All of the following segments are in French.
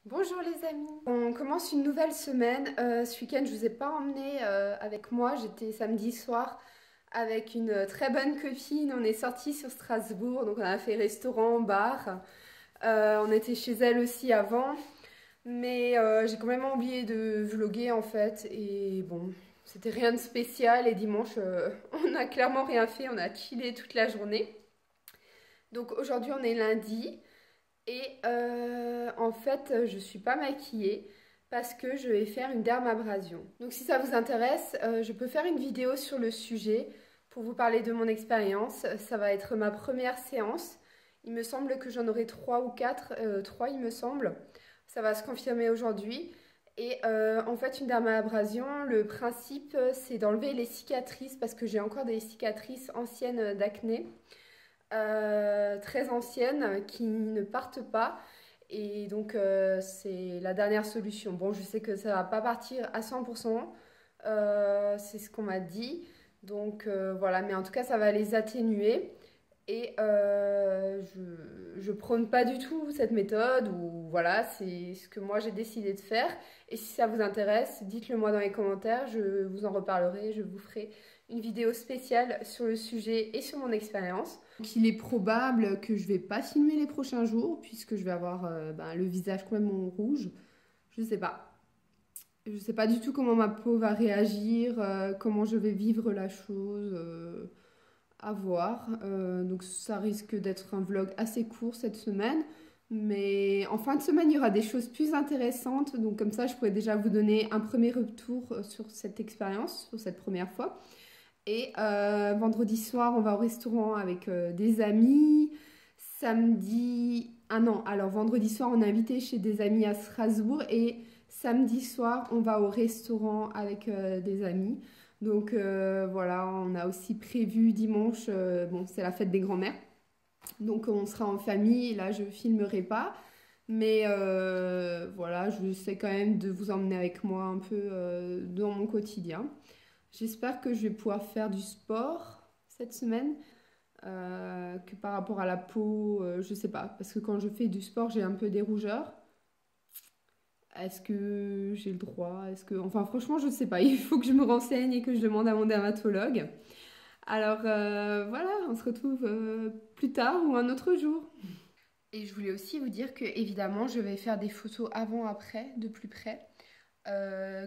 Bonjour les amis, on commence une nouvelle semaine. Ce week-end je vous ai pas emmené avec moi, j'étais samedi soir avec une très bonne copine. On est sorti sur Strasbourg, donc on a fait restaurant, bar. On était chez elle aussi avant, mais j'ai complètement oublié de vlogger en fait. Et bon, c'était rien de spécial et dimanche on a clairement rien fait, on a chillé toute la journée. Donc aujourd'hui on est lundi. Et en fait, je suis pas maquillée parce que je vais faire une dermabrasion. Donc si ça vous intéresse, je peux faire une vidéo sur le sujet pour vous parler de mon expérience. Ça va être ma première séance. Il me semble que j'en aurai 3 ou 4. 3 il me semble. Ça va se confirmer aujourd'hui. Et en fait, une dermabrasion, le principe, c'est d'enlever les cicatrices parce que j'ai encore des cicatrices anciennes d'acné. Très anciennes qui ne partent pas et donc c'est la dernière solution. Bon, je sais que ça va pas partir à 100%, c'est ce qu'on m'a dit, donc voilà, mais en tout cas ça va les atténuer et je prône pas du tout cette méthode, ou voilà, c'est ce que moi j'ai décidé de faire. Et si ça vous intéresse, dites-le moi dans les commentaires, je vous en reparlerai, je vous ferai une vidéo spéciale sur le sujet et sur mon expérience. Il est probable que je vais pas filmer les prochains jours puisque je vais avoir le visage complètement rouge. Je sais pas. Je sais pas du tout comment ma peau va réagir, comment je vais vivre la chose, à voir. Donc ça risque d'être un vlog assez court cette semaine. Mais en fin de semaine, il y aura des choses plus intéressantes. Donc comme ça, je pourrais déjà vous donner un premier retour sur cette expérience, sur cette première fois. Et vendredi soir, on va au restaurant avec des amis. Samedi... Ah non, alors vendredi soir, on est invité chez des amis à Strasbourg. Et samedi soir, on va au restaurant avec des amis. Donc voilà, on a aussi prévu dimanche, bon, c'est la fête des grands-mères. Donc on sera en famille, et là je filmerai pas. Mais voilà, je sais quand même de vous emmener avec moi un peu dans mon quotidien. J'espère que je vais pouvoir faire du sport cette semaine, que par rapport à la peau, je sais pas. Parce que quand je fais du sport, j'ai un peu des rougeurs. Est-ce que j'ai le droit? Enfin, franchement, je sais pas. Il faut que je me renseigne et que je demande à mon dermatologue. Alors, voilà, on se retrouve plus tard ou un autre jour. Et je voulais aussi vous dire que, évidemment, je vais faire des photos avant-après, de plus près.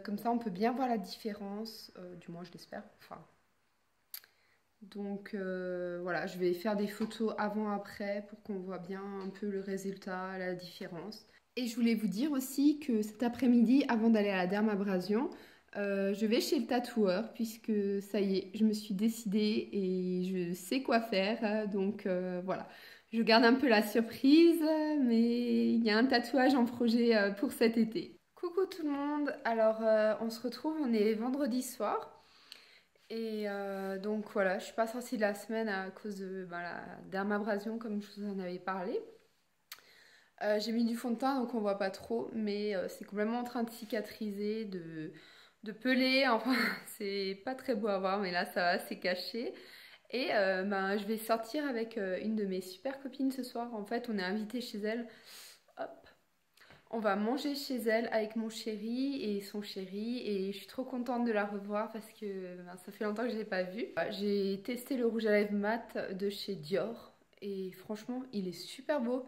Comme ça, on peut bien voir la différence, du moins, je l'espère. Enfin. Donc, voilà, je vais faire des photos avant-après pour qu'on voit bien un peu le résultat, la différence. Et je voulais vous dire aussi que cet après-midi, avant d'aller à la dermabrasion, je vais chez le tatoueur puisque ça y est, je me suis décidée et je sais quoi faire. Donc voilà, je garde un peu la surprise, mais il y a un tatouage en projet pour cet été. Coucou tout le monde, alors on se retrouve, on est vendredi soir. Et donc voilà, je suis pas sortie de la semaine à cause de la dermabrasion comme je vous en avais parlé. J'ai mis du fond de teint donc on voit pas trop, mais c'est complètement en train de cicatriser, de peler, enfin c'est pas très beau à voir, mais là ça va, c'est caché. Et je vais sortir avec une de mes super copines ce soir. En fait, on est invité chez elle. Hop. On va manger chez elle avec mon chéri et son chéri. Et je suis trop contente de la revoir parce que ça fait longtemps que je ne l'ai pas vue. J'ai testé le rouge à lèvres mat de chez Dior. Et franchement, il est super beau.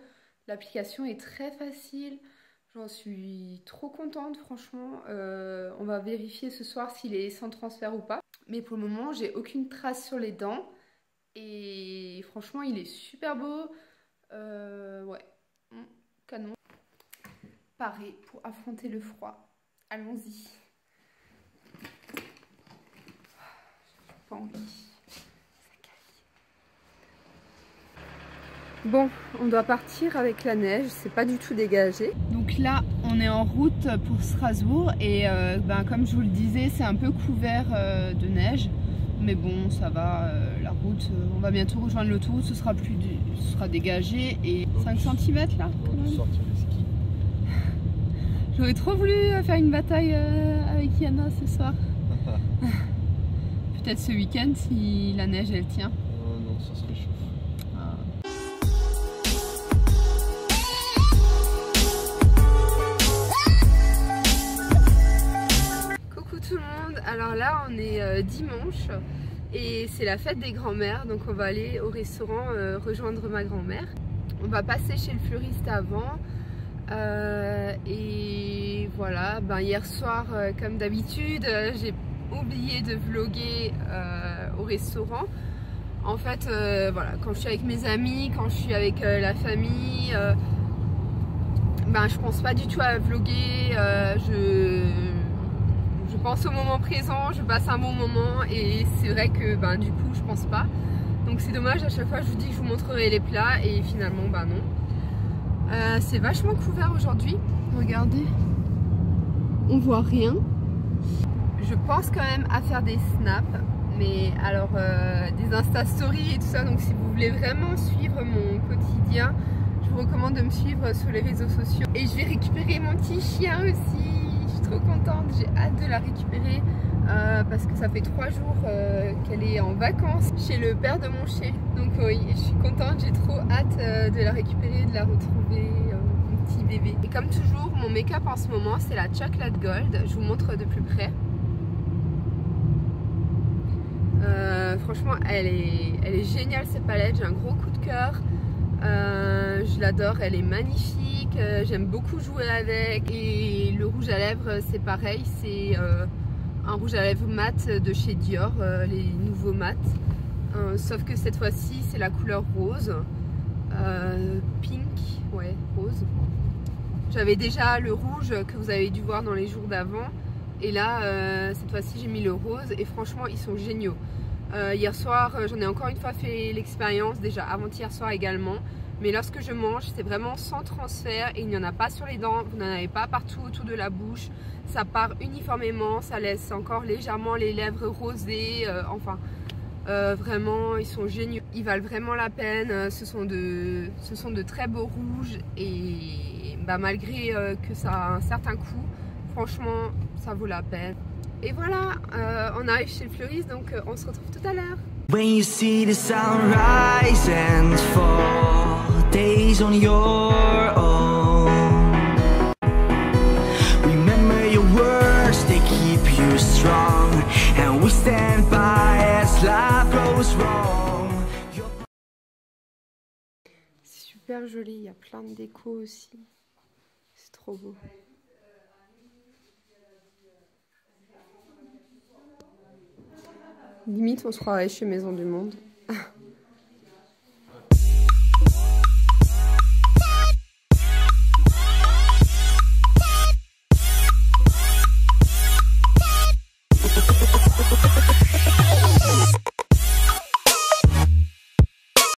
L'application est très facile. J'en suis trop contente, franchement. On va vérifier ce soir s'il est sans transfert ou pas. Mais pour le moment, j'ai aucune trace sur les dents. Et franchement, il est super beau. Ouais, canon. Paré pour affronter le froid. Allons-y. J'ai pas envie. Bon, on doit partir avec la neige, c'est pas du tout dégagé. Donc là, on est en route pour Strasbourg et comme je vous le disais, c'est un peu couvert de neige. Mais bon, ça va, la route, on va bientôt rejoindre l'autoroute, ce sera dégagé et 5 cm là. Sortir les skis. J'aurais trop voulu faire une bataille avec Yana ce soir. Peut-être ce week-end si la neige elle tient. Non, ça serait chaud. Alors là on est dimanche et c'est la fête des grands-mères, donc on va aller au restaurant rejoindre ma grand-mère. On va passer chez le fleuriste avant et voilà, hier soir comme d'habitude j'ai oublié de vlogger au restaurant. En fait voilà, quand je suis avec mes amis, quand je suis avec la famille, je pense pas du tout à vlogger, je pense au moment présent, je passe un bon moment et c'est vrai que du coup je pense pas. Donc c'est dommage, à chaque fois je vous dis que je vous montrerai les plats et finalement non. C'est vachement couvert aujourd'hui, regardez, on voit rien. Je pense quand même à faire des snaps, mais alors des Insta Stories et tout ça, donc si vous voulez vraiment suivre mon quotidien, je vous recommande de me suivre sur les réseaux sociaux. Et je vais récupérer mon petit chien aussi. Je suis trop contente, j'ai hâte de la récupérer parce que ça fait 3 jours qu'elle est en vacances chez le père de mon chien. Donc oui, je suis contente, j'ai trop hâte de la récupérer, de la retrouver, mon petit bébé. Et comme toujours, mon make-up en ce moment c'est la Chocolate Gold. Je vous montre de plus près. Franchement, elle est géniale cette palette, j'ai un gros coup de cœur. Je l'adore, elle est magnifique, j'aime beaucoup jouer avec. Et le rouge à lèvres c'est pareil, c'est un rouge à lèvres mat de chez Dior, les nouveaux mat, sauf que cette fois-ci c'est la couleur rose, pink, ouais, rose. J'avais déjà le rouge que vous avez dû voir dans les jours d'avant et là cette fois-ci j'ai mis le rose et franchement ils sont géniaux. Hier soir j'en ai encore une fois fait l'expérience, déjà avant-hier soir également, mais lorsque je mange c'est vraiment sans transfert et il n'y en a pas sur les dents, vous n'en avez pas partout autour de la bouche, ça part uniformément, ça laisse encore légèrement les lèvres rosées, vraiment ils sont géniaux, ils valent vraiment la peine, ce sont de très beaux rouges et malgré que ça a un certain coût, franchement ça vaut la peine. Et voilà, on arrive chez le fleuriste, donc on se retrouve tout à l'heure. When you see the sunrise and fall, days on your own, remember your words, they keep you strong, and we stand by as life goes wrong. C'est super joli, il y a plein de déco aussi, c'est trop beau. Limite, on se croirait chez Maison du Monde.